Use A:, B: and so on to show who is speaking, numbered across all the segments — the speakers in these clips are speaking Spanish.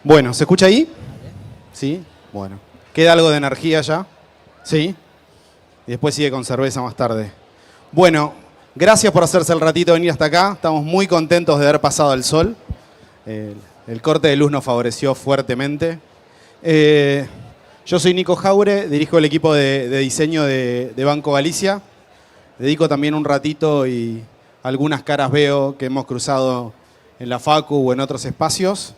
A: Bueno, ¿se escucha ahí? Sí, bueno. ¿Queda algo de energía ya? Sí. Y después sigue con cerveza más tarde. Bueno, gracias por hacerse el ratito de venir hasta acá. Estamos muy contentos de haber pasado el sol. El corte de luz nos favoreció fuertemente. Yo soy Nico Jaure, dirijo el equipo de diseño de Banco Galicia. Dedico también un ratito y algunas caras veo que hemos cruzado en la Facu o en otros espacios.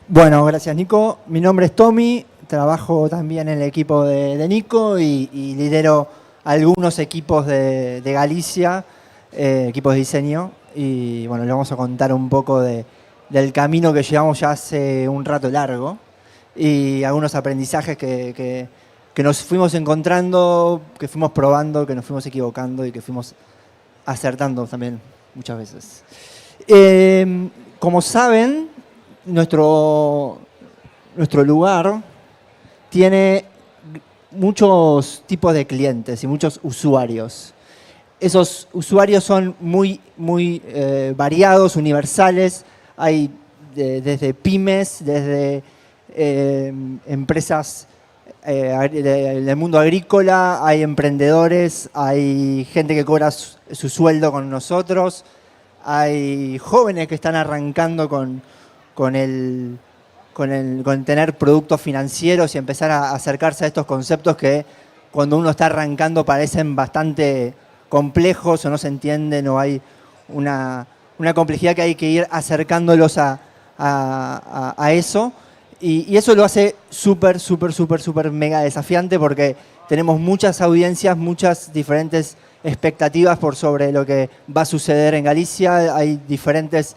B: Bueno, gracias Nico. Mi nombre es Tommy, trabajo también en el equipo de Nico y lidero algunos equipos de Galicia, equipos de diseño. Y bueno, le vamos a contar un poco del camino que llevamos ya hace un rato largo y algunos aprendizajes que nos fuimos encontrando, que fuimos probando, que nos fuimos equivocando y que fuimos acertando también muchas veces. Como saben, nuestro lugar tiene muchos tipos de clientes y muchos usuarios. Esos usuarios son muy variados, universales. Hay desde pymes, desde empresas del mundo agrícola, hay emprendedores, hay gente que cobra su sueldo con nosotros, hay jóvenes que están arrancando con tener productos financieros y empezar a acercarse a estos conceptos que cuando uno está arrancando parecen bastante complejos o no se entienden o hay una complejidad que hay que ir acercándolos a eso. Y eso lo hace súper mega desafiante porque tenemos muchas audiencias, muchas diferentes expectativas por sobre lo que va a suceder en Galicia. Hay diferentes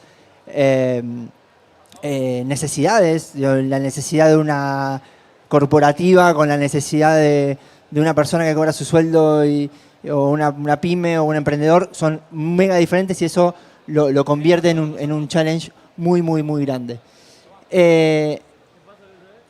B: necesidades, la necesidad de una corporativa con la necesidad de una persona que cobra su sueldo o una pyme o un emprendedor, son mega diferentes y eso lo convierte en un challenge muy grande.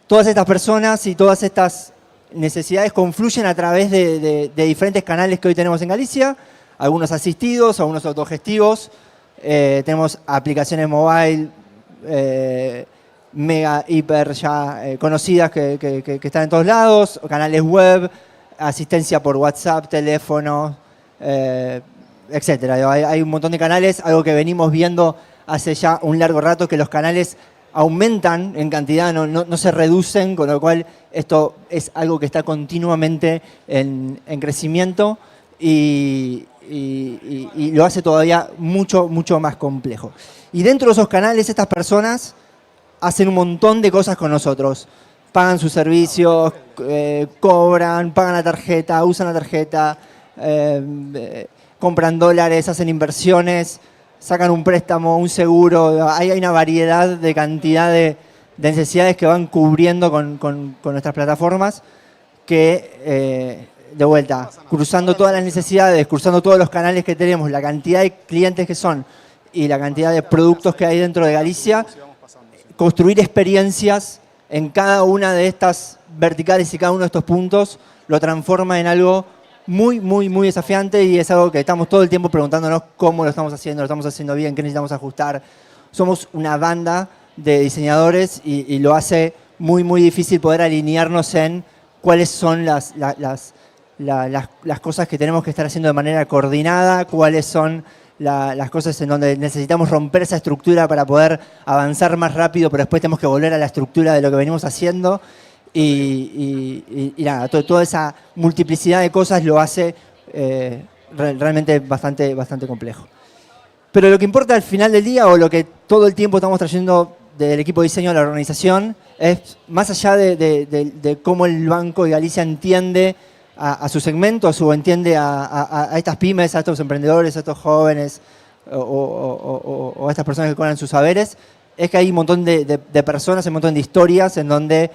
B: Todas estas personas y todas estas necesidades confluyen a través de diferentes canales que hoy tenemos en Galicia, algunos asistidos, algunos autogestivos. Tenemos aplicaciones mobile mega, hiper ya conocidas que están en todos lados, canales web, asistencia por WhatsApp, teléfono, etcétera. Hay un montón de canales, algo que venimos viendo hace ya un largo rato, que los canales aumentan en cantidad, no se reducen, con lo cual esto es algo que está continuamente en crecimiento y lo hace todavía mucho más complejo. Y dentro de esos canales, estas personas hacen un montón de cosas con nosotros. Pagan sus servicios, cobran, pagan la tarjeta, usan la tarjeta, compran dólares, hacen inversiones, sacan un préstamo, un seguro. Hay una variedad de cantidad de necesidades que van cubriendo con nuestras plataformas que, de vuelta, cruzando todas las necesidades, cruzando todos los canales que tenemos, la cantidad de clientes que son y la cantidad de productos que hay dentro de Galicia, construir experiencias en cada una de estas verticales y cada uno de estos puntos lo transforma en algo muy desafiante y es algo que estamos todo el tiempo preguntándonos cómo lo estamos haciendo bien, qué necesitamos ajustar. Somos una banda de diseñadores y lo hace muy difícil poder alinearnos en cuáles son las cosas que tenemos que estar haciendo de manera coordinada, cuáles son las cosas en donde necesitamos romper esa estructura para poder avanzar más rápido, pero después tenemos que volver a la estructura de lo que venimos haciendo. Y nada, toda esa multiplicidad de cosas lo hace realmente bastante complejo. Pero lo que importa al final del día, o lo que todo el tiempo estamos trayendo del equipo de diseño a la organización, es más allá de cómo el Banco de Galicia entiende a su segmento, o entiende a estas pymes, a estos emprendedores, a estos jóvenes o a estas personas que cobran sus saberes, es que hay un montón de personas, un montón de historias en donde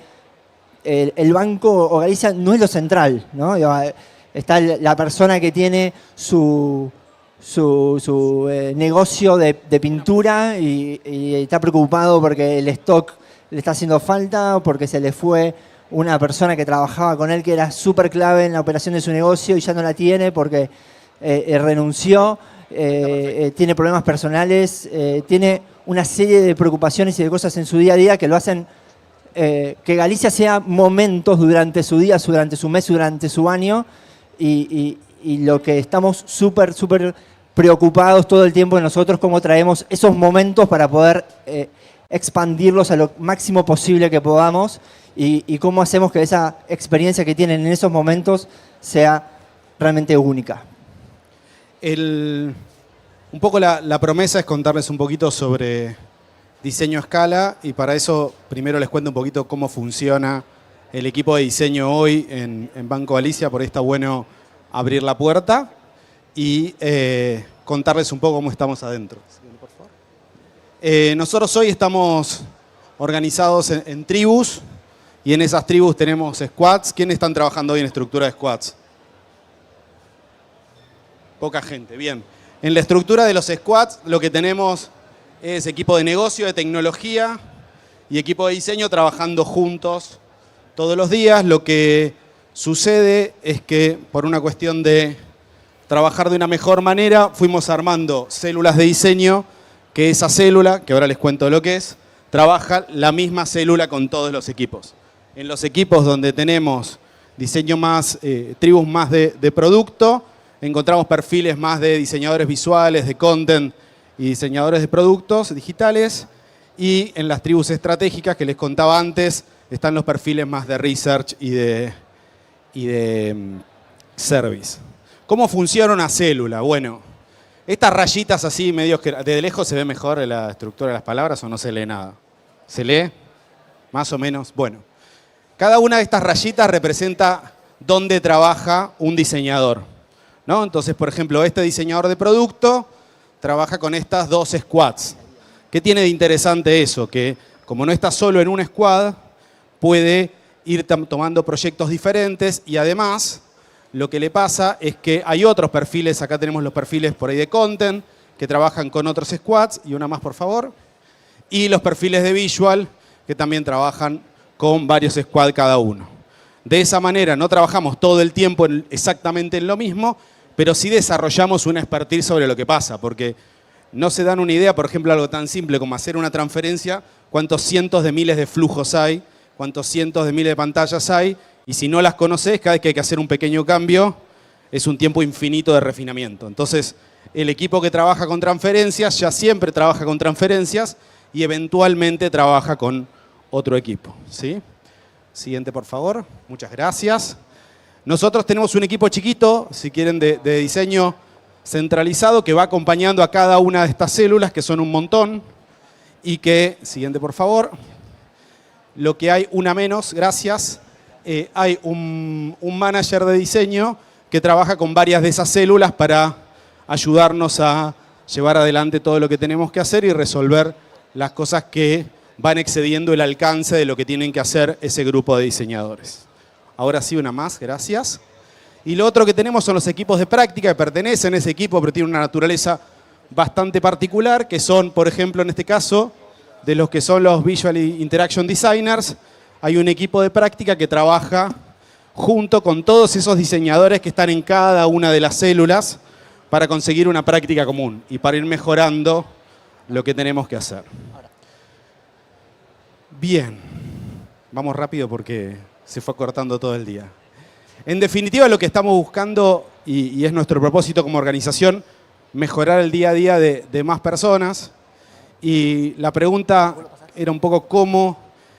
B: el Banco o Galicia no es lo central, ¿no? Está la persona que tiene su negocio de pintura y está preocupado porque el stock le está haciendo falta, porque se le fue una persona que trabajaba con él que era súper clave en la operación de su negocio y ya no la tiene porque renunció, tiene problemas personales, tiene una serie de preocupaciones y de cosas en su día a día que lo hacen que Galicia sea momentos durante su día, durante su mes, durante su año, y lo que estamos súper preocupados todo el tiempo de nosotros, cómo traemos esos momentos para poder expandirlos a lo máximo posible que podamos y cómo hacemos que esa experiencia que tienen en esos momentos sea realmente única.
A: Un poco la promesa es contarles un poquito sobre diseño a escala, y para eso primero les cuento un poquito cómo funciona el equipo de diseño hoy en Banco Galicia. Por ahí está bueno abrir la puerta y contarles un poco cómo estamos adentro. Por favor. Nosotros hoy estamos organizados en tribus, y en esas tribus tenemos squads. ¿Quiénes están trabajando hoy en estructura de squads? Poca gente, bien. En la estructura de los squads lo que tenemos es equipo de negocio, de tecnología y equipo de diseño trabajando juntos todos los días. Lo que sucede es que por una cuestión de trabajar de una mejor manera, fuimos armando células de diseño, que esa célula, que ahora les cuento lo que es, trabaja la misma célula con todos los equipos. En los equipos donde tenemos diseño más, tribus más de producto, encontramos perfiles más de diseñadores visuales, de content y diseñadores de productos digitales. Y en las tribus estratégicas que les contaba antes, están los perfiles más de research y de service. ¿Cómo funciona una célula? Bueno, estas rayitas así, medio que de lejos se ve mejor la estructura de las palabras, o no se lee nada. ¿Se lee? Más o menos. Bueno, cada una de estas rayitas representa dónde trabaja un diseñador, ¿no? Entonces, por ejemplo, este diseñador de producto trabaja con estas dos squads. ¿Qué tiene de interesante eso? Que como no está solo en un squad, puede ir tomando proyectos diferentes, y además lo que le pasa es que hay otros perfiles. Acá tenemos los perfiles por ahí de content que trabajan con otros squads, y una más por favor, y los perfiles de visual que también trabajan con varios squads cada uno. De esa manera no trabajamos todo el tiempo exactamente en lo mismo, pero sí desarrollamos una expertise sobre lo que pasa, porque no se dan una idea, por ejemplo, algo tan simple como hacer una transferencia, cuántos cientos de miles de flujos hay, cuántos cientos de miles de pantallas hay, y si no las conoces, cada vez que hay que hacer un pequeño cambio, es un tiempo infinito de refinamiento. Entonces, el equipo que trabaja con transferencias ya siempre trabaja con transferencias y eventualmente trabaja con otro equipo, ¿sí? Siguiente, por favor. Muchas gracias. Nosotros tenemos un equipo chiquito, si quieren, de diseño centralizado, que va acompañando a cada una de estas células, que son un montón, y que, siguiente por favor, lo que hay una menos, gracias, hay un manager de diseño que trabaja con varias de esas células para ayudarnos a llevar adelante todo lo que tenemos que hacer y resolver las cosas que van excediendo el alcance de lo que tienen que hacer ese grupo de diseñadores. Ahora sí, una más, gracias. Y lo otro que tenemos son los equipos de práctica que pertenecen a ese equipo, pero tienen una naturaleza bastante particular, que son, por ejemplo, en este caso, de los que son los Visual Interaction Designers. Hay un equipo de práctica que trabaja junto con todos esos diseñadores que están en cada una de las células para conseguir una práctica común y para ir mejorando lo que tenemos que hacer. Bien, vamos rápido porque se fue cortando todo el día. En definitiva, lo que estamos buscando, y es nuestro propósito como organización, mejorar el día a día de más personas. Y la pregunta era un poco cómo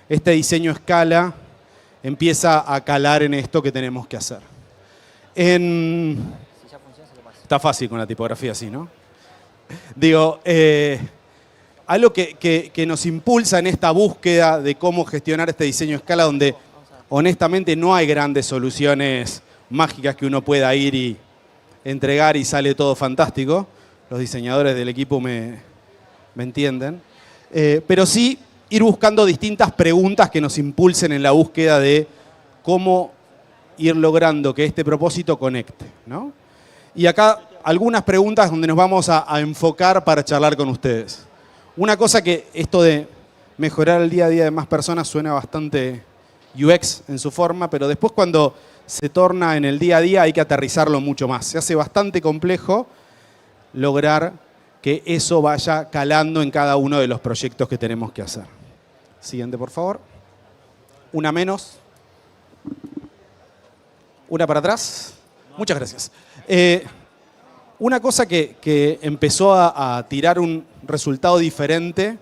A: este diseño a escala empieza a calar en esto que tenemos que hacer. Está fácil con la tipografía así, ¿no? Digo, algo que nos impulsa en esta búsqueda de cómo gestionar este diseño a escala, donde honestamente no hay grandes soluciones mágicas que uno pueda ir y entregar y sale todo fantástico. Los diseñadores del equipo me entienden. Pero sí ir buscando distintas preguntas que nos impulsen en la búsqueda de cómo ir logrando que este propósito conecte, ¿no? Y acá algunas preguntas donde nos vamos a enfocar para charlar con ustedes. Una cosa que esto de mejorar el día a día de más personas suena bastante UX en su forma, pero después cuando se torna en el día a día hay que aterrizarlo mucho más. Se hace bastante complejo lograr que eso vaya calando en cada uno de los proyectos que tenemos que hacer. Siguiente, por favor. Una menos. Una para atrás. Muchas gracias. Una cosa que empezó a tirar un resultado diferente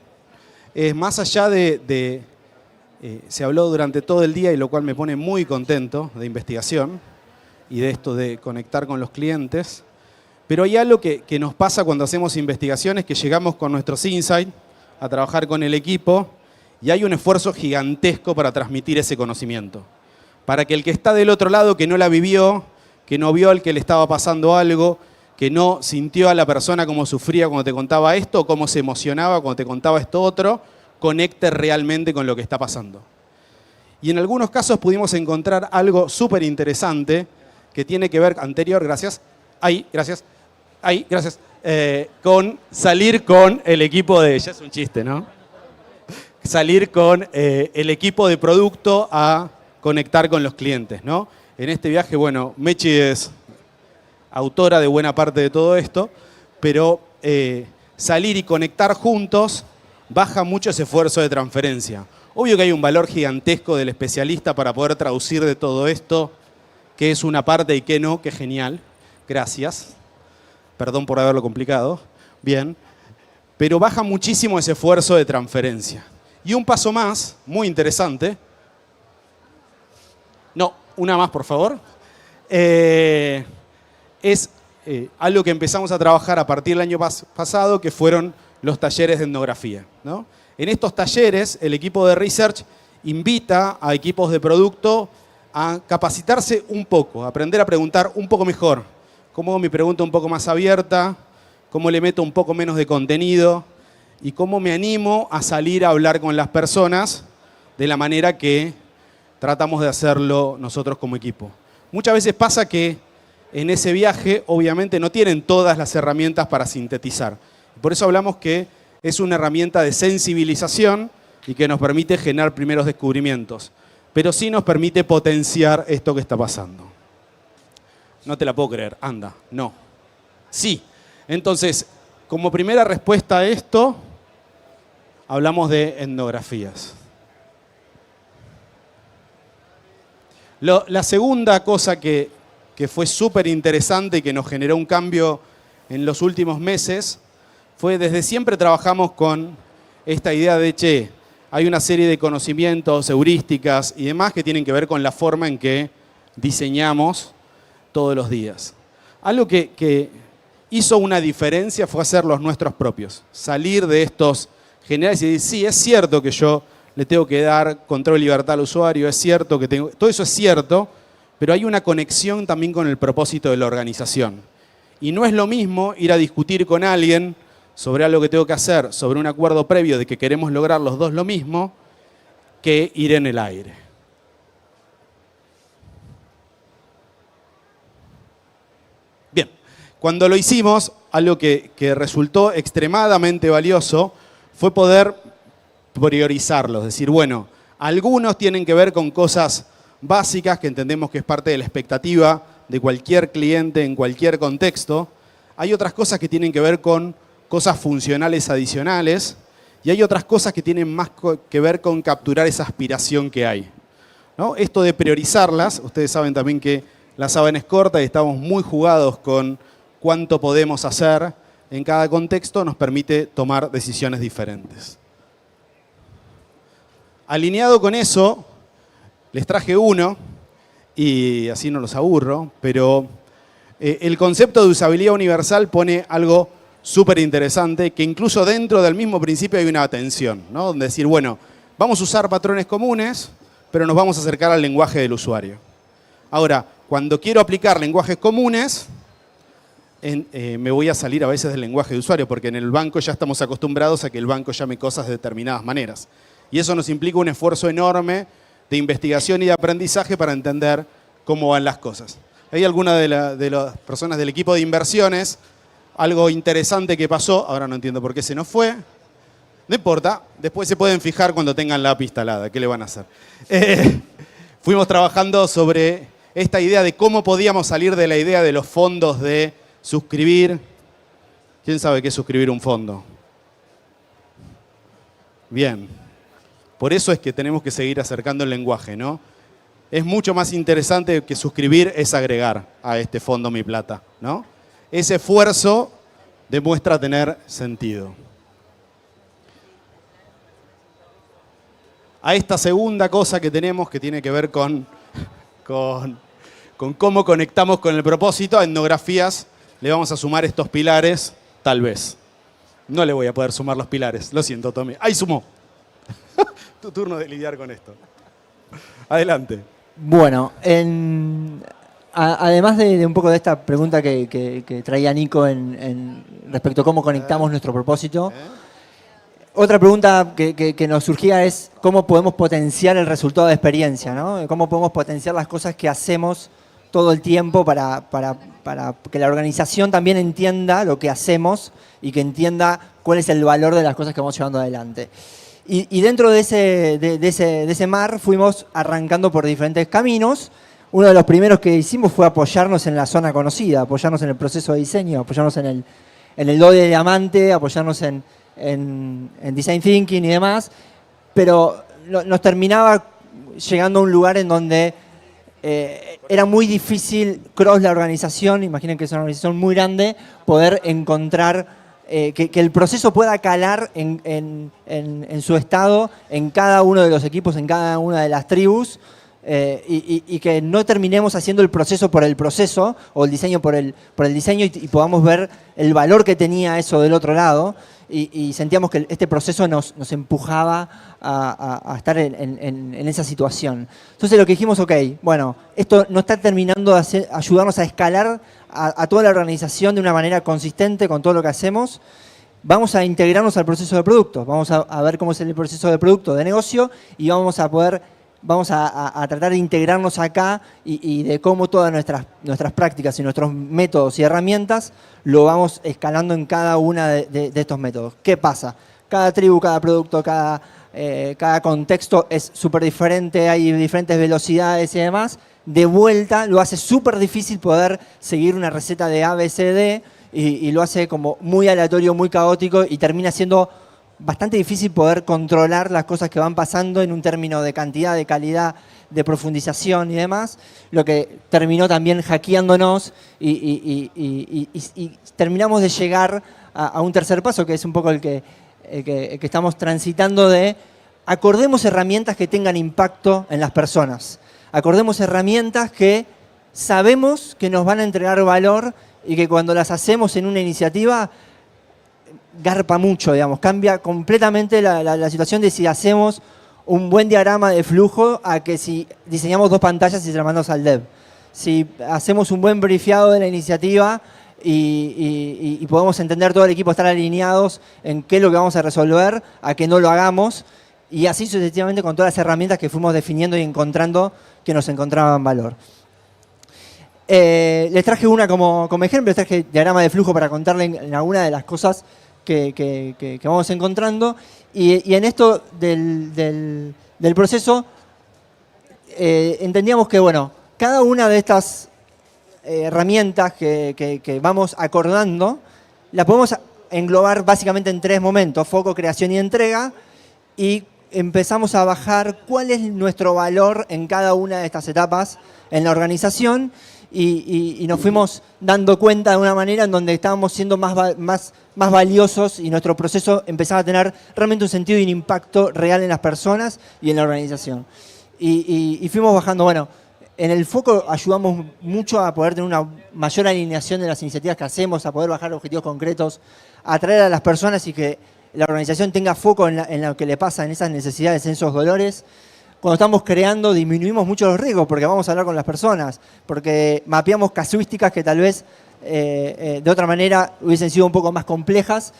A: es más allá se habló durante todo el día, y lo cual me pone muy contento, de investigación y de esto de conectar con los clientes. Pero hay algo que nos pasa cuando hacemos investigaciones, que llegamos con nuestros insights a trabajar con el equipo y hay un esfuerzo gigantesco para transmitir ese conocimiento. Para que el que está del otro lado, que no la vivió, que no vio al que le estaba pasando algo, que no sintió a la persona cómo sufría cuando te contaba esto, o cómo se emocionaba cuando te contaba esto otro, conecte realmente con lo que está pasando. Y en algunos casos pudimos encontrar algo súper interesante que tiene que ver, anterior, gracias, con salir con el equipo de, ya es un chiste, ¿no? Salir con el equipo de producto a conectar con los clientes, ¿no? En este viaje, bueno, Mechi es autora de buena parte de todo esto, pero salir y conectar juntos baja mucho ese esfuerzo de transferencia. Obvio que hay un valor gigantesco del especialista para poder traducir de todo esto qué es una parte y qué no, qué genial. Gracias. Perdón por haberlo complicado. Bien. Pero baja muchísimo ese esfuerzo de transferencia. Y un paso más, muy interesante. No, una más, por favor. Es algo que empezamos a trabajar a partir del año pasado, que fueron los talleres de etnografía, ¿no? En estos talleres, el equipo de research invita a equipos de producto a capacitarse un poco, a aprender a preguntar un poco mejor. Cómo hago mi pregunta un poco más abierta, cómo le meto un poco menos de contenido y cómo me animo a salir a hablar con las personas de la manera que tratamos de hacerlo nosotros como equipo. Muchas veces pasa que en ese viaje, obviamente, no tienen todas las herramientas para sintetizar. Por eso hablamos que es una herramienta de sensibilización y que nos permite generar primeros descubrimientos. Pero sí nos permite potenciar esto que está pasando. No te la puedo creer. Anda. No. Sí. Entonces, como primera respuesta a esto, hablamos de etnografías. La segunda cosa que fue súper interesante y que nos generó un cambio en los últimos meses fue, desde siempre trabajamos con esta idea de, che, hay una serie de conocimientos, heurísticas y demás que tienen que ver con la forma en que diseñamos todos los días. Algo que hizo una diferencia fue hacer los nuestros propios. Salir de estos generales y decir, sí, es cierto que yo le tengo que dar control y libertad al usuario, es cierto que tengo... Todo eso es cierto, pero hay una conexión también con el propósito de la organización. Y no es lo mismo ir a discutir con alguien sobre algo que tengo que hacer, sobre un acuerdo previo de que queremos lograr los dos lo mismo, que ir en el aire. Bien, cuando lo hicimos, algo que resultó extremadamente valioso fue poder priorizarlos. Es decir, bueno, algunos tienen que ver con cosas básicas que entendemos que es parte de la expectativa de cualquier cliente en cualquier contexto. Hay otras cosas que tienen que ver con cosas funcionales adicionales y hay otras cosas que tienen más que ver con capturar esa aspiración que hay, ¿no? Esto de priorizarlas, ustedes saben también que la sábana es corta y estamos muy jugados con cuánto podemos hacer en cada contexto, nos permite tomar decisiones diferentes. Alineado con eso, les traje uno, y así no los aburro, pero el concepto de usabilidad universal pone algo súper interesante, que incluso dentro del mismo principio hay una tensión, ¿no? Donde decir, bueno, vamos a usar patrones comunes, pero nos vamos a acercar al lenguaje del usuario. Ahora, cuando quiero aplicar lenguajes comunes, me voy a salir a veces del lenguaje de usuario, porque en el banco ya estamos acostumbrados a que el banco llame cosas de determinadas maneras. Y eso nos implica un esfuerzo enorme de investigación y de aprendizaje para entender cómo van las cosas. Hay alguna de las personas del equipo de inversiones, algo interesante que pasó, ahora no entiendo por qué se nos fue, no importa, después se pueden fijar cuando tengan la API instalada, ¿qué le van a hacer? Fuimos trabajando sobre esta idea de cómo podíamos salir de la idea de los fondos de suscribir. ¿Quién sabe qué es suscribir un fondo? Bien. Por eso es que tenemos que seguir acercando el lenguaje, ¿no? Es mucho más interesante que suscribir es agregar a este fondo Mi Plata, ¿no? Ese esfuerzo demuestra tener sentido. A esta segunda cosa que tenemos, que tiene que ver con cómo conectamos con el propósito, a etnografías le vamos a sumar estos pilares, tal vez. No le voy a poder sumar los pilares, lo siento, Tommy. ¡Ay, sumó! Tu turno de lidiar con esto. Adelante.
B: Bueno, además de un poco de esta pregunta que traía Nico respecto a cómo conectamos nuestro propósito, otra pregunta que nos surgía es cómo podemos potenciar el resultado de experiencia, ¿no? Cómo podemos potenciar las cosas que hacemos todo el tiempo para que la organización también entienda lo que hacemos y que entienda cuál es el valor de las cosas que vamos llevando adelante. Y dentro de ese mar fuimos arrancando por diferentes caminos. Uno de los primeros que hicimos fue apoyarnos en la zona conocida, apoyarnos en el proceso de diseño, apoyarnos en el do de diamante, apoyarnos en design thinking y demás, pero nos terminaba llegando a un lugar en donde era muy difícil cross la organización, imaginen que es una organización muy grande, poder encontrar que el proceso pueda calar en su estado, en cada uno de los equipos, en cada una de las tribus, y que no terminemos haciendo el proceso por el proceso o el diseño por el diseño y podamos ver el valor que tenía eso del otro lado y sentíamos que este proceso nos empujaba a estar en esa situación. Entonces lo que dijimos, ok, bueno, esto no está terminando de ayudarnos a escalar a toda la organización de una manera consistente con todo lo que hacemos. Vamos a integrarnos al proceso de producto, vamos a ver cómo es el proceso de producto de negocio y vamos a tratar de integrarnos acá y de cómo todas nuestras prácticas y nuestros métodos y herramientas lo vamos escalando en cada una de estos métodos. ¿Qué pasa? Cada tribu, cada producto, cada contexto es súper diferente, hay diferentes velocidades y demás. De vuelta lo hace súper difícil poder seguir una receta de A, B, C, D y lo hace como muy aleatorio, muy caótico y termina siendo bastante difícil poder controlar las cosas que van pasando en un término de cantidad, de calidad, de profundización y demás, lo que terminó también hackeándonos y terminamos de llegar a un tercer paso, que es un poco el que estamos transitando de acordemos herramientas que tengan impacto en las personas, acordemos herramientas que sabemos que nos van a entregar valor y que cuando las hacemos en una iniciativa garpa mucho, digamos, cambia completamente la situación de si hacemos un buen diagrama de flujo a que si diseñamos 2 pantallas y se las mandamos al dev. Si hacemos un buen briefiado de la iniciativa y podemos entender todo el equipo, estar alineados en qué es lo que vamos a resolver, a que no lo hagamos, y así sucesivamente con todas las herramientas que fuimos definiendo y encontrando que nos encontraban valor. Les traje una como ejemplo, les traje diagrama de flujo para contarle en alguna de las cosas que vamos encontrando. Y en esto del proceso entendíamos que, bueno, cada una de estas herramientas que vamos acordando, la podemos englobar básicamente en 3 momentos: foco, creación y entrega, y empezamos a bajar cuál es nuestro valor en cada una de estas etapas en la organización y nos fuimos dando cuenta de una manera en donde estábamos siendo más valiosos y nuestro proceso empezaba a tener realmente un sentido y un impacto real en las personas y en la organización. Y fuimos bajando, bueno, en el foco ayudamos mucho a poder tener una mayor alineación de las iniciativas que hacemos, a poder bajar objetivos concretos, a atraer a las personas y que la organización tenga foco en lo que le pasa, en esas necesidades, en esos dolores. Cuando estamos creando disminuimos mucho los riesgos porque vamos a hablar con las personas, porque mapeamos casuísticas que tal vez de otra manera hubiesen sido un poco más complejas.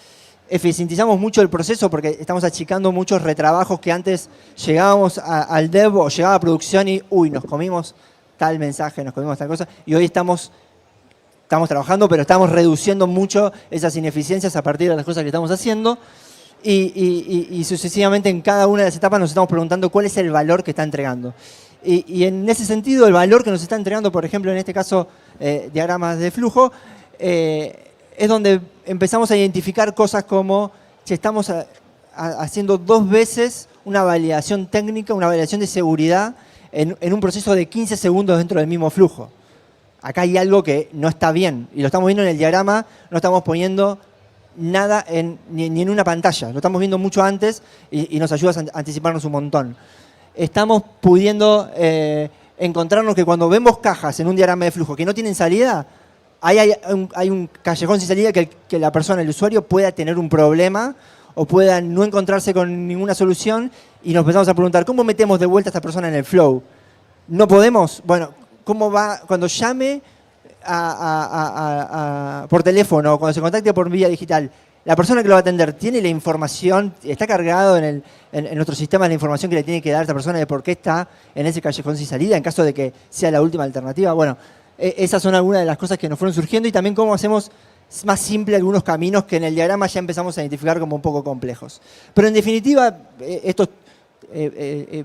B: Eficientizamos mucho el proceso porque estamos achicando muchos retrabajos que antes llegábamos al dev o llegaba a producción y nos comimos tal mensaje, nos comimos tal cosa, y hoy estamos trabajando, pero estamos reduciendo mucho esas ineficiencias a partir de las cosas que estamos haciendo. Y sucesivamente en cada una de las etapas nos estamos preguntando cuál es el valor que está entregando. Y en ese sentido, el valor que nos está entregando, por ejemplo, en este caso, diagramas de flujo, es es donde empezamos a identificar cosas como si estamos haciendo 2 veces una validación técnica, una validación de seguridad en un proceso de 15 segundos dentro del mismo flujo. Acá hay algo que no está bien y lo estamos viendo en el diagrama, no estamos poniendo nada ni en una pantalla, lo estamos viendo mucho antes y nos ayuda a anticiparnos un montón. Estamos pudiendo encontrarnos que cuando vemos cajas en un diagrama de flujo que no tienen salida, hay un callejón sin salida que la persona, el usuario, pueda tener un problema o pueda no encontrarse con ninguna solución y nos empezamos a preguntar, ¿cómo metemos de vuelta a esta persona en el flow? ¿No podemos? Bueno, ¿cómo va cuando llame por teléfono o cuando se contacte por vía digital? La persona que lo va a atender tiene la información, está cargado en nuestro sistema la información que le tiene que dar a esta persona de por qué está en ese callejón sin salida en caso de que sea la última alternativa. Bueno, esas son algunas de las cosas que nos fueron surgiendo y también cómo hacemos más simple algunos caminos que en el diagrama ya empezamos a identificar como un poco complejos. Pero en definitiva,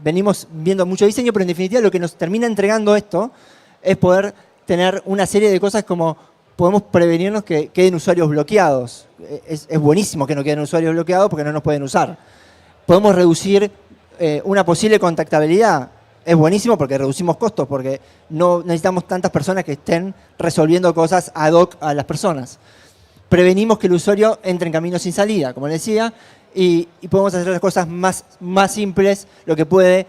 B: venimos viendo mucho diseño, pero en definitiva lo que nos termina entregando esto es poder tener una serie de cosas como podemos prevenirnos que queden usuarios bloqueados. Es buenísimo que no queden usuarios bloqueados porque no nos pueden usar. Podemos reducir una posible contactabilidad. Es buenísimo porque reducimos costos, porque no necesitamos tantas personas que estén resolviendo cosas ad hoc a las personas. Prevenimos que el usuario entre en caminos sin salida, como les decía, y podemos hacer las cosas más simples, lo que puede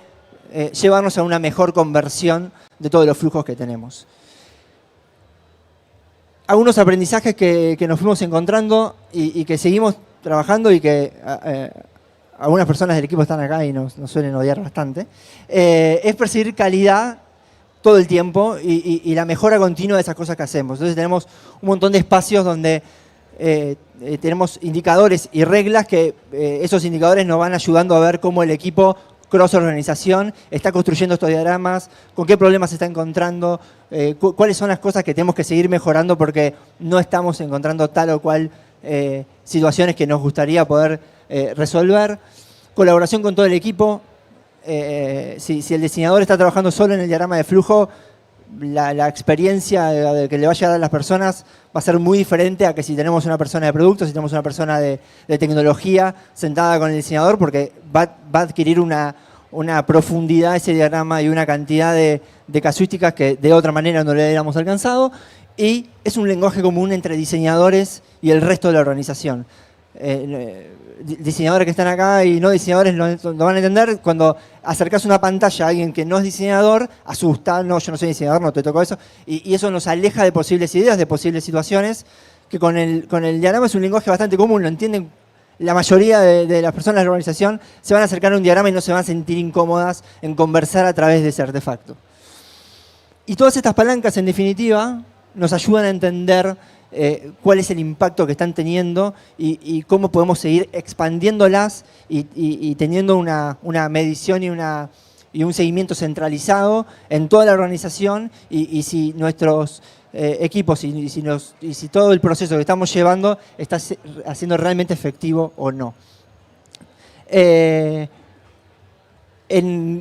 B: llevarnos a una mejor conversión de todos los flujos que tenemos. Algunos aprendizajes que nos fuimos encontrando y que seguimos trabajando y que algunas personas del equipo están acá y nos suelen odiar bastante, es perseguir calidad todo el tiempo y la mejora continua de esas cosas que hacemos. Entonces tenemos un montón de espacios donde tenemos indicadores y reglas que esos indicadores nos van ayudando a ver cómo el equipo cross-organización está construyendo estos diagramas, con qué problemas se está encontrando, cuáles son las cosas que tenemos que seguir mejorando porque no estamos encontrando tal o cual situaciones que nos gustaría poder resolver. Colaboración con todo el equipo. Si el diseñador está trabajando solo en el diagrama de flujo, la experiencia que le va a llegar a las personas va a ser muy diferente a que si tenemos una persona de producto, si tenemos una persona de tecnología sentada con el diseñador, porque va a adquirir una profundidad ese diagrama y una cantidad de casuísticas que de otra manera no le hubiéramos alcanzado. Y es un lenguaje común entre diseñadores y el resto de la organización. Diseñadores que están acá y no diseñadores lo van a entender. Cuando acercas una pantalla a alguien que no es diseñador, asusta, no, yo no soy diseñador, no te tocó eso. Y eso nos aleja de posibles ideas, de posibles situaciones, que con el diagrama es un lenguaje bastante común, lo entienden. La mayoría de las personas de la organización se van a acercar a un diagrama y no se van a sentir incómodas en conversar a través de ese artefacto. Y todas estas palancas, en definitiva, nos ayudan a entender cuál es el impacto que están teniendo y cómo podemos seguir expandiéndolas y teniendo una medición y un seguimiento centralizado en toda la organización y si nuestros equipos y si todo el proceso que estamos llevando está haciendo realmente efectivo o no.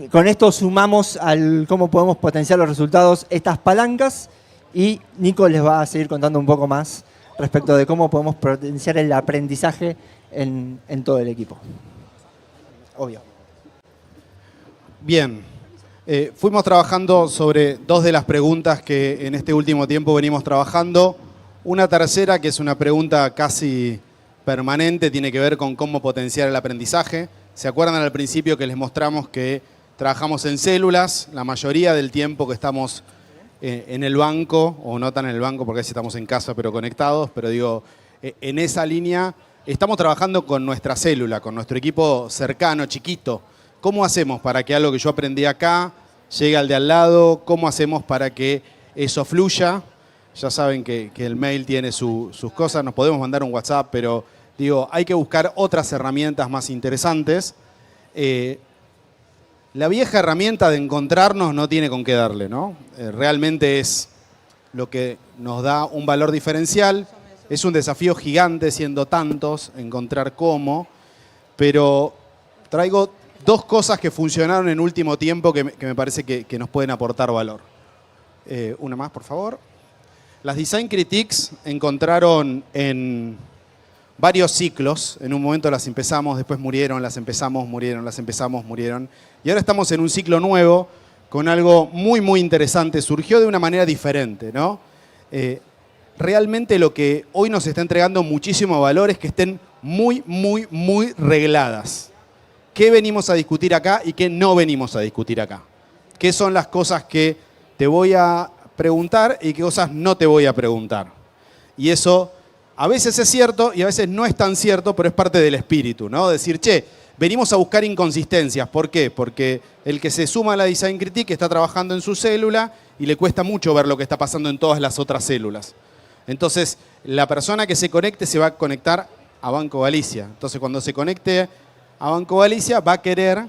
B: Con esto sumamos al cómo podemos potenciar los resultados estas palancas. Y Nico les va a seguir contando un poco más respecto de cómo podemos potenciar el aprendizaje en todo el equipo. Obvio.
A: Bien. Fuimos trabajando sobre 2 de las preguntas que en este último tiempo venimos trabajando. Una tercera, que es una pregunta casi permanente, tiene que ver con cómo potenciar el aprendizaje. ¿Se acuerdan al principio que les mostramos que trabajamos en células? La mayoría del tiempo que estamos en el banco, o no tan en el banco porque a veces estamos en casa pero conectados, pero digo, en esa línea estamos trabajando con nuestra célula, con nuestro equipo cercano, chiquito. ¿Cómo hacemos para que algo que yo aprendí acá llegue al de al lado? ¿Cómo hacemos para que eso fluya? Ya saben que el mail tiene sus cosas, nos podemos mandar un WhatsApp, pero digo, hay que buscar otras herramientas más interesantes. La vieja herramienta de encontrarnos no tiene con qué darle, ¿no? Realmente es lo que nos da un valor diferencial. Es un desafío gigante, siendo tantos, encontrar cómo. Pero traigo 2 cosas que funcionaron en último tiempo que me parece que nos pueden aportar valor. Una más, por favor. Las Design Critiques encontraron en varios ciclos. En un momento las empezamos, después murieron, las empezamos, murieron, las empezamos, murieron. Y ahora estamos en un ciclo nuevo con algo muy, muy interesante. Surgió de una manera diferente, ¿no? Realmente lo que hoy nos está entregando muchísimo valor es que estén muy, muy, muy regladas. ¿Qué venimos a discutir acá y qué no venimos a discutir acá? ¿Qué son las cosas que te voy a preguntar y qué cosas no te voy a preguntar? Y eso a veces es cierto y a veces no es tan cierto, pero es parte del espíritu, ¿no? Decir, che, venimos a buscar inconsistencias. ¿Por qué? Porque el que se suma a la Design Critique está trabajando en su célula y le cuesta mucho ver lo que está pasando en todas las otras células. Entonces, la persona que se conecte se va a conectar a Banco Galicia. Entonces, cuando se conecte a Banco Galicia, va a querer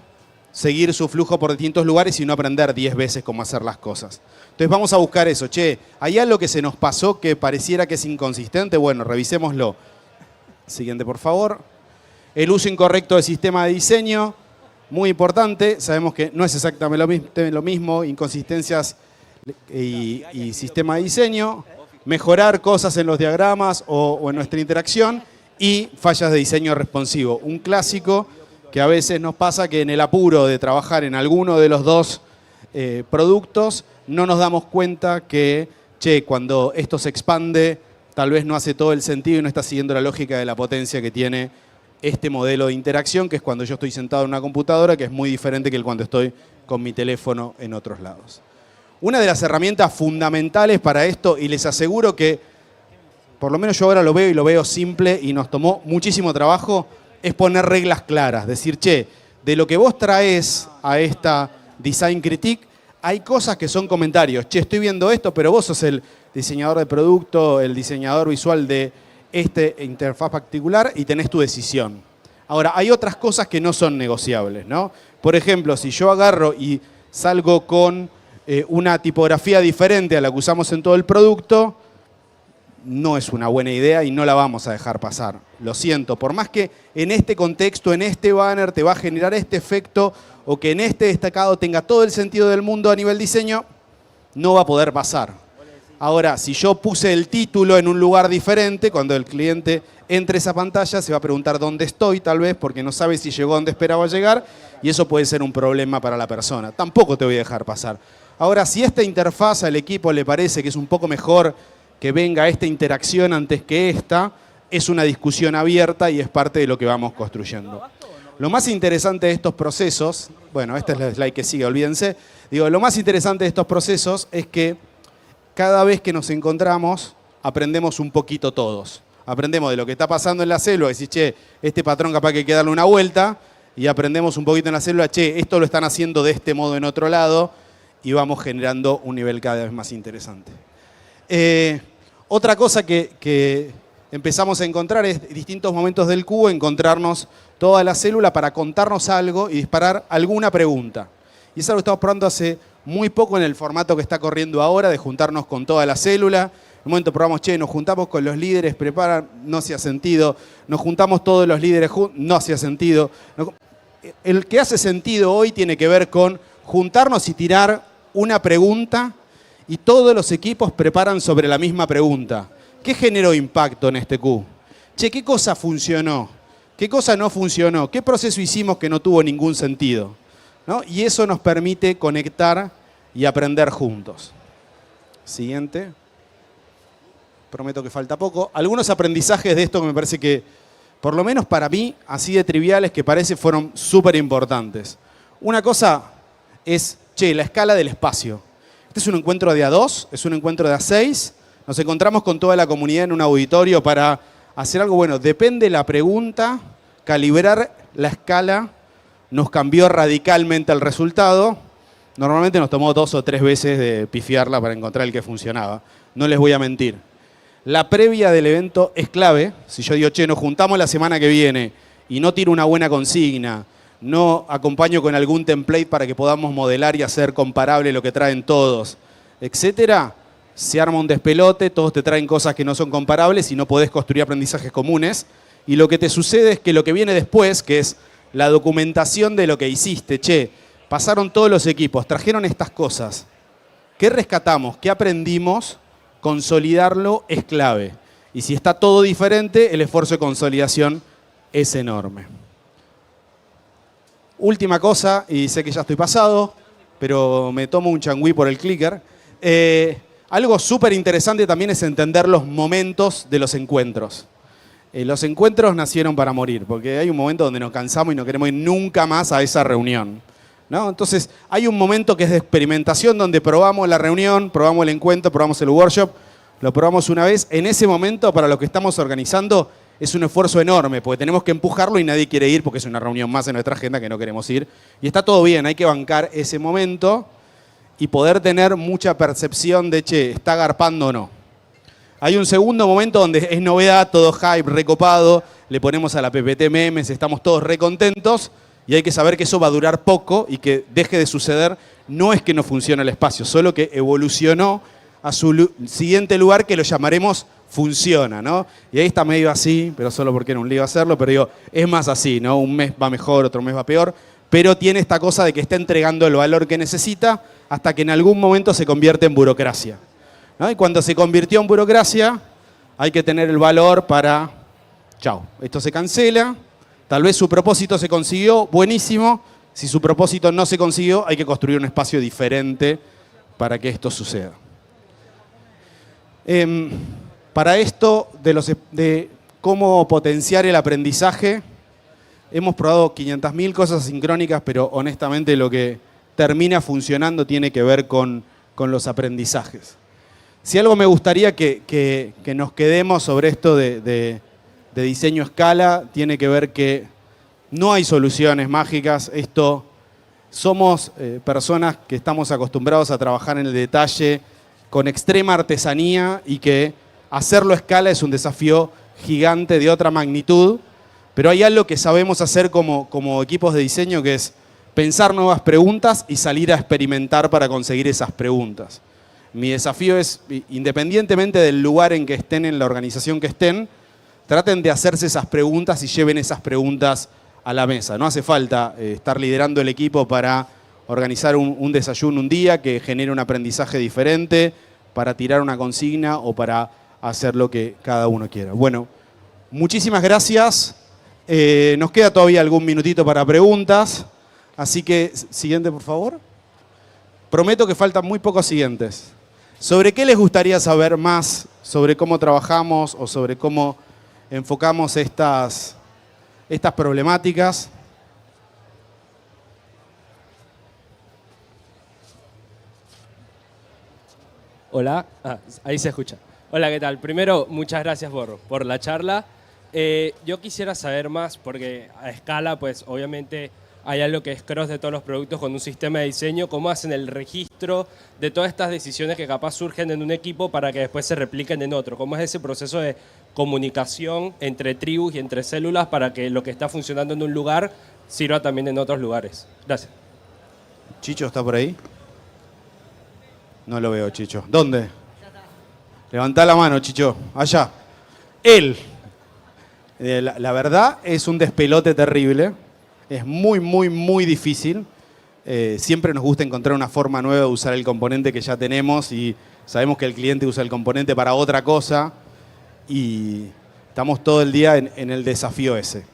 A: seguir su flujo por distintos lugares y no aprender 10 veces cómo hacer las cosas. Entonces, vamos a buscar eso. Che, ¿hay algo que se nos pasó que pareciera que es inconsistente? Bueno, revisémoslo. Siguiente, por favor. El uso incorrecto del sistema de diseño, muy importante. Sabemos que no es exactamente lo mismo, inconsistencias y sistema de diseño. Mejorar cosas en los diagramas o en nuestra interacción. Y fallas de diseño responsivo. Un clásico que a veces nos pasa que en el apuro de trabajar en alguno de los dos productos, no nos damos cuenta que, che, cuando esto se expande, tal vez no hace todo el sentido y no está siguiendo la lógica de la potencia que tiene este modelo de interacción, que es cuando yo estoy sentado en una computadora, que es muy diferente que el cuando estoy con mi teléfono en otros lados. Una de las herramientas fundamentales para esto, y les aseguro que por lo menos yo ahora lo veo y lo veo simple y nos tomó muchísimo trabajo, es poner reglas claras. Decir, che, de lo que vos traes a esta Design Critique, hay cosas que son comentarios. Che, estoy viendo esto, pero vos sos el diseñador de producto, el diseñador visual de esta interfaz particular y tenés tu decisión. Ahora, hay otras cosas que no son negociables, ¿no? Por ejemplo, si yo agarro y salgo con una tipografía diferente a la que usamos en todo el producto, no es una buena idea y no la vamos a dejar pasar. Lo siento, por más que en este contexto, en este banner te va a generar este efecto o que en este destacado tenga todo el sentido del mundo a nivel diseño, no va a poder pasar. Ahora, si yo puse el título en un lugar diferente, cuando el cliente entre a esa pantalla se va a preguntar dónde estoy, tal vez, porque no sabe si llegó donde esperaba llegar y eso puede ser un problema para la persona. Tampoco te voy a dejar pasar. Ahora, si esta interfaz al equipo le parece que es un poco mejor que venga esta interacción antes que esta, es una discusión abierta y es parte de lo que vamos construyendo. Lo más interesante de estos procesos, bueno, esta es la slide que sigue, olvídense, digo, lo más interesante de estos procesos es que cada vez que nos encontramos, aprendemos un poquito todos. Aprendemos de lo que está pasando en la célula, decís, che, este patrón capaz que hay que darle una vuelta, y aprendemos un poquito en la célula, che, esto lo están haciendo de este modo en otro lado, y vamos generando un nivel cada vez más interesante. Otra cosa que empezamos a encontrar es distintos momentos del cubo, encontrarnos toda la célula para contarnos algo y disparar alguna pregunta. Y es algo que estamos probando hace muy poco en el formato que está corriendo ahora, de juntarnos con toda la célula. En un momento probamos, che, nos juntamos con los líderes, preparan, no hacía sentido. Nos juntamos todos los líderes juntos, no hacía sentido. El que hace sentido hoy tiene que ver con juntarnos y tirar una pregunta y todos los equipos preparan sobre la misma pregunta. ¿Qué generó impacto en este Q? Che, ¿qué cosa funcionó? ¿Qué cosa no funcionó? ¿Qué proceso hicimos que no tuvo ningún sentido? ¿No? Y eso nos permite conectar y aprender juntos. Siguiente. Prometo que falta poco. Algunos aprendizajes de esto que me parece que, por lo menos para mí, así de triviales que parece, fueron súper importantes. Una cosa es, che, la escala del espacio. Este es un encuentro de A2, es un encuentro de A6. Nos encontramos con toda la comunidad en un auditorio para hacer algo bueno. Depende la pregunta, calibrar la escala nos cambió radicalmente el resultado. Normalmente nos tomó 2 o 3 veces de pifiarla para encontrar el que funcionaba. No les voy a mentir. La previa del evento es clave. Si yo digo, che, nos juntamos la semana que viene y no tiro una buena consigna, no acompaño con algún template para que podamos modelar y hacer comparable lo que traen todos, etcétera, se arma un despelote, todos te traen cosas que no son comparables y no podés construir aprendizajes comunes. Y lo que te sucede es que lo que viene después, que es la documentación de lo que hiciste, che, pasaron todos los equipos, trajeron estas cosas. ¿Qué rescatamos? ¿Qué aprendimos? consolidarlo es clave. Y si está todo diferente, el esfuerzo de consolidación es enorme. Última cosa, y sé que ya estoy pasado, pero me tomo un changüí por el clicker. Algo súper interesante también es entender los momentos de los encuentros. Los encuentros nacieron para morir, porque hay un momento donde nos cansamos y no queremos ir nunca más a esa reunión, ¿no? Entonces, hay un momento que es de experimentación donde probamos la reunión, probamos el encuentro, probamos el workshop, lo probamos una vez. En ese momento, para lo que estamos organizando, es un esfuerzo enorme, porque tenemos que empujarlo y nadie quiere ir porque es una reunión más en nuestra agenda que no queremos ir. Y está todo bien, hay que bancar ese momento y poder tener mucha percepción de, che, ¿está garpando o no? Hay un segundo momento donde es novedad, todo hype, recopado, le ponemos a la PPT memes, estamos todos recontentos y hay que saber que eso va a durar poco y que deje de suceder. No es que no funcione el espacio, solo que evolucionó a su siguiente lugar que lo llamaremos funciona, ¿no? Y ahí está medio así, pero solo porque era un lío hacerlo, pero digo, es más así, ¿no? Un mes va mejor, otro mes va peor, pero tiene esta cosa de que está entregando el valor que necesita hasta que en algún momento se convierte en burocracia, ¿no? Y cuando se convirtió en burocracia, hay que tener el valor para, chao, esto se cancela, tal vez su propósito se consiguió, buenísimo, si su propósito no se consiguió, hay que construir un espacio diferente para que esto suceda. Para esto de cómo potenciar el aprendizaje, hemos probado 500.000 cosas sincrónicas, pero honestamente lo que termina funcionando tiene que ver con los aprendizajes. Si algo me gustaría que nos quedemos sobre esto de diseño a escala, tiene que ver que no hay soluciones mágicas. Somos personas que estamos acostumbrados a trabajar en el detalle con extrema artesanía y que hacerlo a escala es un desafío gigante de otra magnitud, pero hay algo que sabemos hacer como equipos de diseño, que es pensar nuevas preguntas y salir a experimentar para conseguir esas preguntas. Mi desafío es, independientemente del lugar en que estén, en la organización que estén, traten de hacerse esas preguntas y lleven esas preguntas a la mesa. No hace falta estar liderando el equipo para organizar un desayuno un día que genere un aprendizaje diferente, para tirar una consigna o para hacer lo que cada uno quiera. Bueno, muchísimas gracias. Nos queda todavía algún minutito para preguntas. Así que, siguiente, por favor. Prometo que faltan muy pocos siguientes. ¿Sobre qué les gustaría saber más? ¿Sobre cómo trabajamos o sobre cómo enfocamos estas problemáticas?
C: Hola, ahí se escucha. Hola, ¿qué tal? Primero, muchas gracias por la charla. Yo quisiera saber más, porque a escala, pues obviamente hay algo que es cross de todos los productos con un sistema de diseño. ¿Cómo hacen el registro de todas estas decisiones que capaz surgen en un equipo para que después se repliquen en otro? ¿Cómo es ese proceso de comunicación entre tribus y entre células para que lo que está funcionando en un lugar sirva también en otros lugares? Gracias.
A: ¿Chicho está por ahí? No lo veo, Chicho. ¿Dónde? Levantá la mano, Chicho. Allá. Él. La verdad es un despelote terrible. Es muy, muy, muy difícil. Siempre nos gusta encontrar una forma nueva de usar el componente que ya tenemos y sabemos que el cliente usa el componente para otra cosa y estamos todo el día en el desafío ese.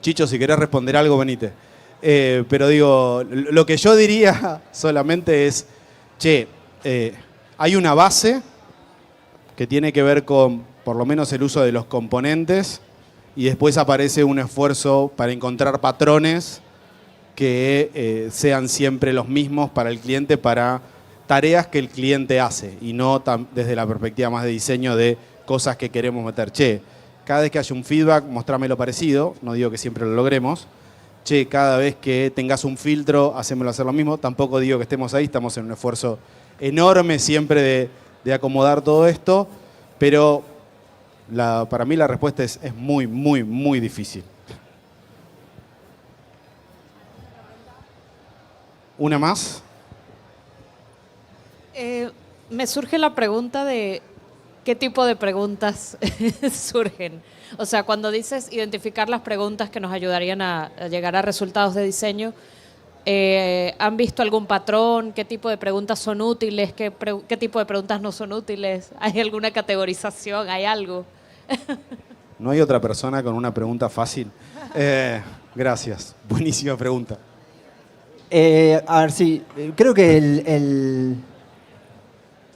A: Chicho, si querés responder algo, venite. Pero digo, lo que yo diría solamente es, hay una base que tiene que ver con, por lo menos, el uso de los componentes y después aparece un esfuerzo para encontrar patrones que sean siempre los mismos para el cliente, para tareas que el cliente hace y no desde la perspectiva más de diseño de cosas que queremos meter. Cada vez que haya un feedback, mostrámelo parecido, no digo que siempre lo logremos. Cada vez que tengas un filtro, hacémoslo hacer lo mismo. Tampoco digo que estemos ahí, estamos en un esfuerzo enorme siempre de acomodar todo esto, pero para mí la respuesta es muy, muy, muy difícil. ¿Una más?
D: Me surge la pregunta de qué tipo de preguntas surgen. O sea, cuando dices identificar las preguntas que nos ayudarían a llegar a resultados de diseño, ¿Han visto algún patrón? ¿Qué tipo de preguntas son útiles? ¿Qué tipo de preguntas no son útiles? ¿Hay alguna categorización? ¿Hay algo?
A: ¿No hay otra persona con una pregunta fácil? Gracias. Buenísima pregunta.
B: A ver, sí. Creo que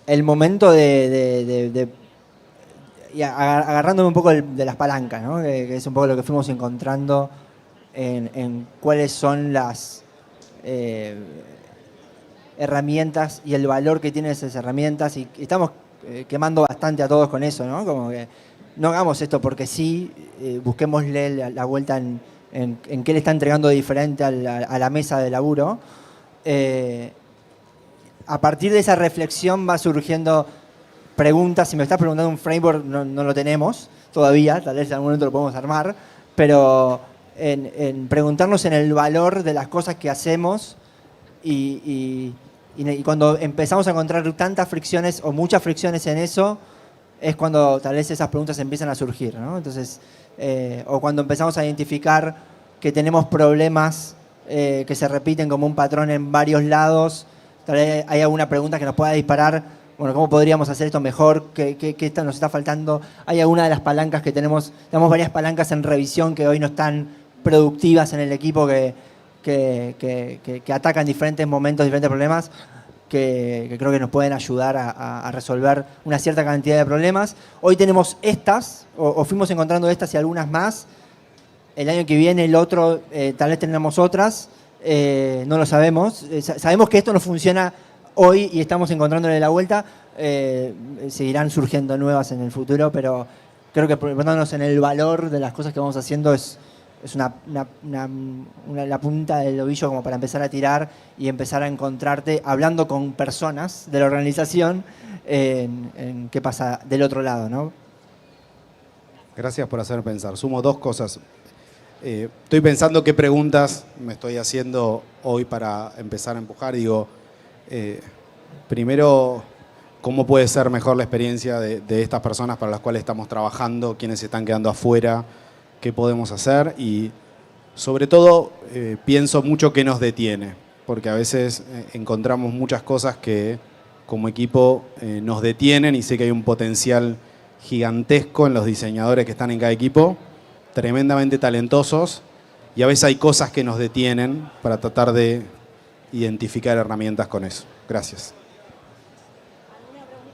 B: el momento y agarrándome un poco de las palancas, ¿no? Que es un poco lo que fuimos encontrando en cuáles son las herramientas y el valor que tienen esas herramientas. Y estamos quemando bastante a todos con eso, ¿no? Como que no hagamos esto porque sí, busquémosle la vuelta en qué le está entregando de diferente a la mesa de laburo. A partir de esa reflexión va surgiendo preguntas. Si me estás preguntando un framework, no lo tenemos todavía, tal vez en algún momento lo podemos armar, pero en preguntarnos en el valor de las cosas que hacemos y cuando empezamos a encontrar tantas fricciones o muchas fricciones en eso, es cuando tal vez esas preguntas empiezan a surgir, ¿no? Entonces, o cuando empezamos a identificar que tenemos problemas que se repiten como un patrón en varios lados, tal vez hay alguna pregunta que nos pueda disparar, bueno, ¿cómo podríamos hacer esto mejor? ¿Qué nos está faltando? Hay alguna de las palancas que tenemos varias palancas en revisión que hoy no están productivas en el equipo que atacan diferentes momentos, diferentes problemas, que creo que nos pueden ayudar a resolver una cierta cantidad de problemas. Hoy tenemos estas, o fuimos encontrando estas y algunas más. El año que viene, el otro, tal vez tengamos otras, no lo sabemos. Sabemos que esto no funciona hoy y estamos encontrándole la vuelta. Seguirán surgiendo nuevas en el futuro, pero creo que preguntándonos en el valor de las cosas que vamos haciendo es la punta del ovillo como para empezar a tirar y empezar a encontrarte hablando con personas de la organización en qué pasa del otro lado, ¿no?
A: Gracias por hacer pensar. Sumo dos cosas. Estoy pensando qué preguntas me estoy haciendo hoy para empezar a empujar. Digo, primero, ¿cómo puede ser mejor la experiencia de estas personas para las cuales estamos trabajando? ¿Quiénes se están quedando afuera? ¿Qué podemos hacer? Y sobre todo, pienso mucho qué nos detiene, porque a veces encontramos muchas cosas que como equipo nos detienen y sé que hay un potencial gigantesco en los diseñadores que están en cada equipo, tremendamente talentosos, y a veces hay cosas que nos detienen para tratar de identificar herramientas con eso. Gracias.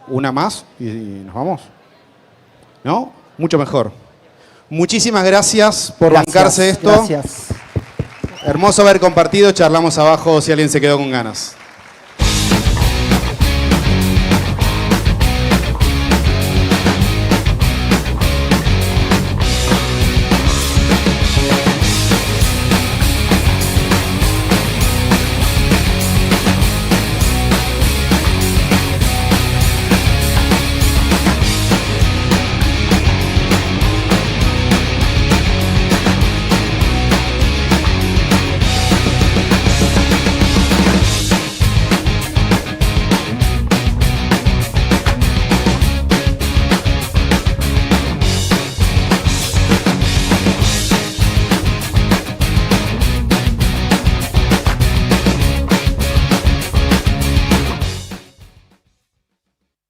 A: ¿Una más y nos vamos? ¿No? Mucho mejor. Muchísimas gracias por bancarse esto.
B: Gracias.
A: Hermoso haber compartido. Charlamos abajo si alguien se quedó con ganas.